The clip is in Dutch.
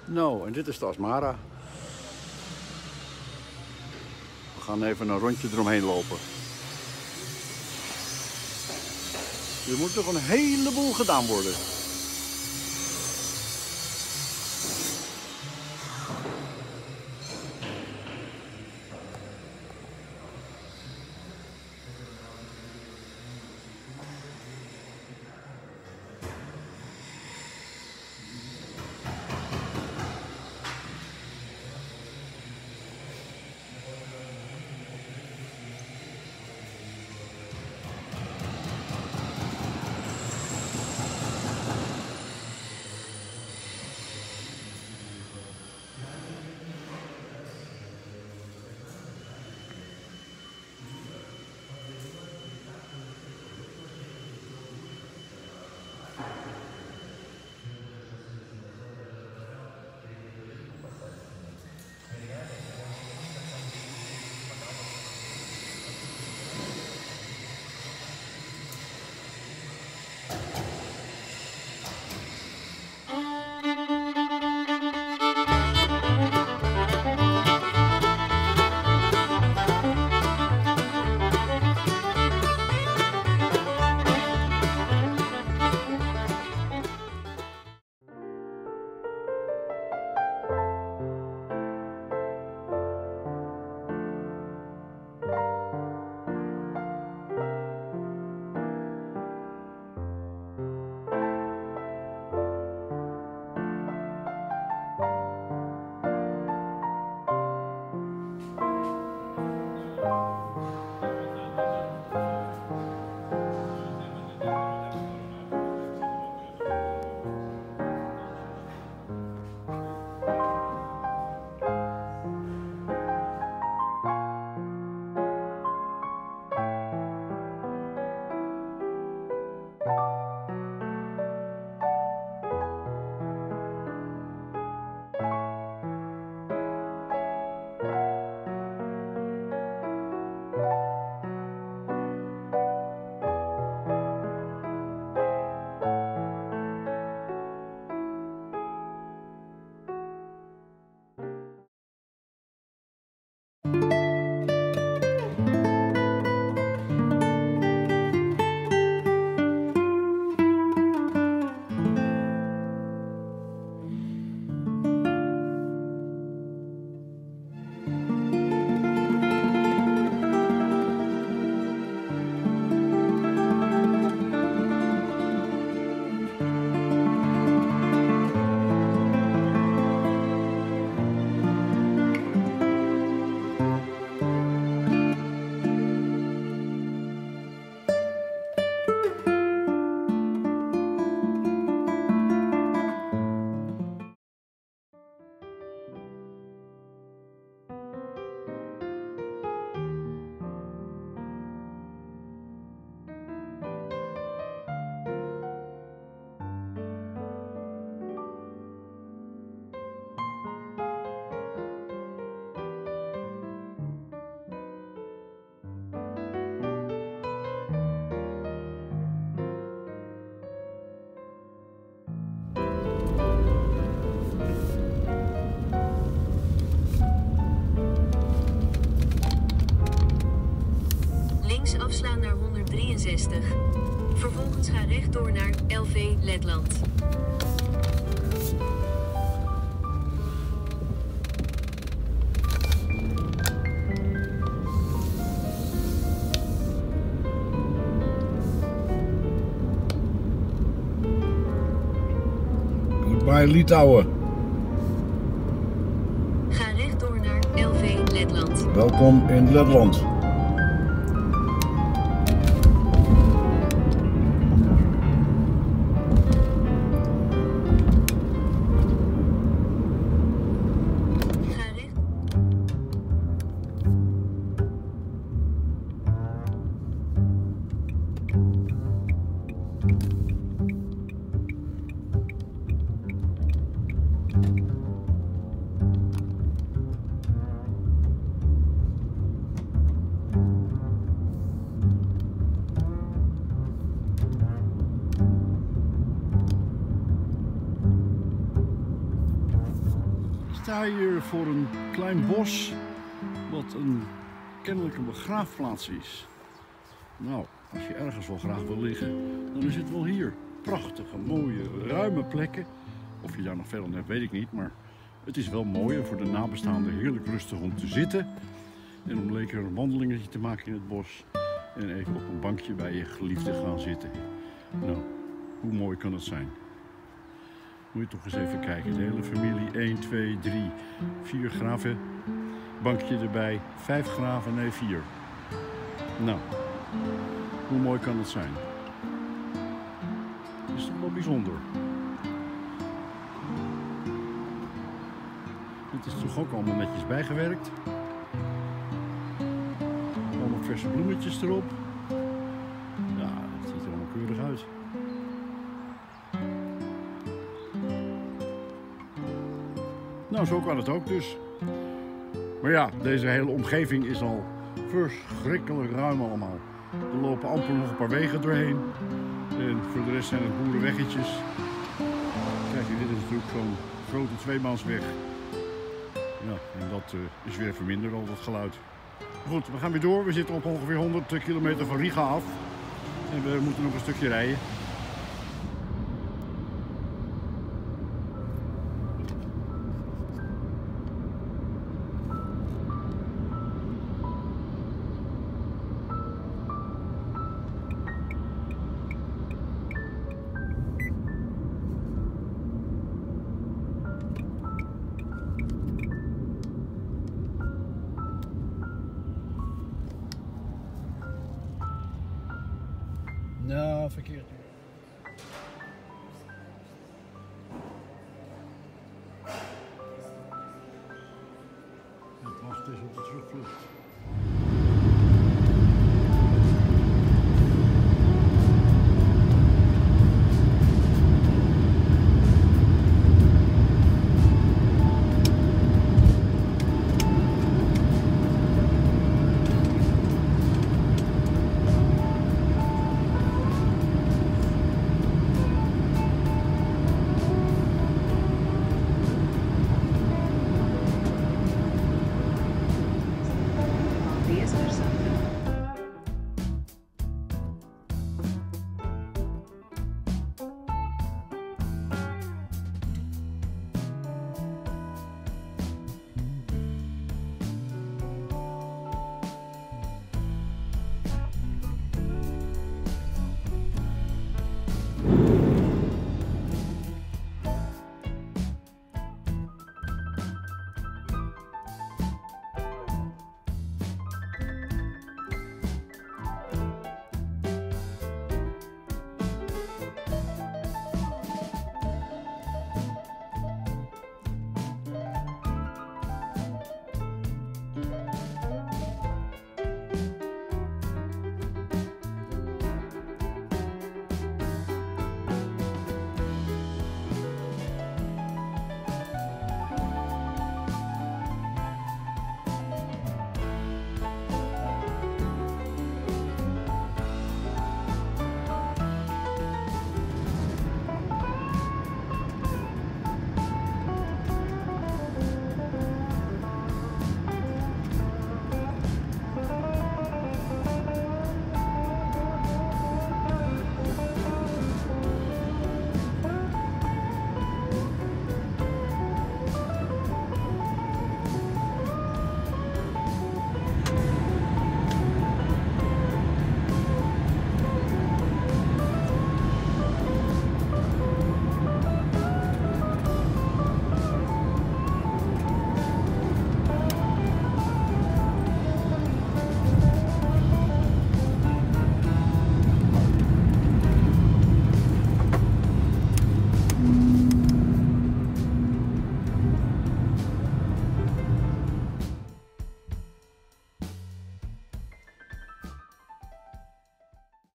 Nou, en dit is de Asmara. We gaan even een rondje eromheen lopen. Er moet nog een heleboel gedaan worden. Afslaan naar 163. Vervolgens ga rechtdoor naar LV Letland. Goodbye Litouwen. Ga rechtdoor naar LV Letland. Welkom in Letland. sta hier voor een klein bos wat een kennelijke begraafplaats is. Nou, als je ergens wel graag wil liggen, dan is het wel hier. Prachtige, mooie, ruime plekken. Of je daar nog veel aan hebt, weet ik niet, maar het is wel mooi en voor de nabestaanden heerlijk rustig om te zitten. En om lekker een wandelingetje te maken in het bos. En even op een bankje bij je geliefde gaan zitten. Nou, hoe mooi kan het zijn? Moet je toch eens even kijken. De hele familie, 1, 2, 3, 4 graven. Bankje erbij, 5 graven, nee 4. Nou, hoe mooi kan het zijn? Het is toch wel bijzonder. Het is toch ook allemaal netjes bijgewerkt. Allemaal verse bloemetjes erop. Ja, het ziet er allemaal keurig uit. Nou, zo kan het ook dus. Maar ja, deze hele omgeving is al verschrikkelijk ruim allemaal. Er lopen amper nog een paar wegen doorheen. En voor de rest zijn het boerenweggetjes. Kijk, dit is natuurlijk zo'n grote tweemaansweg. Ja, en dat is weer even minder al dat geluid. Goed, we gaan weer door. We zitten op ongeveer 100 kilometer van Riga af. En we moeten nog een stukje rijden. Nou, verkeerd. Het was dus op de terugvlucht.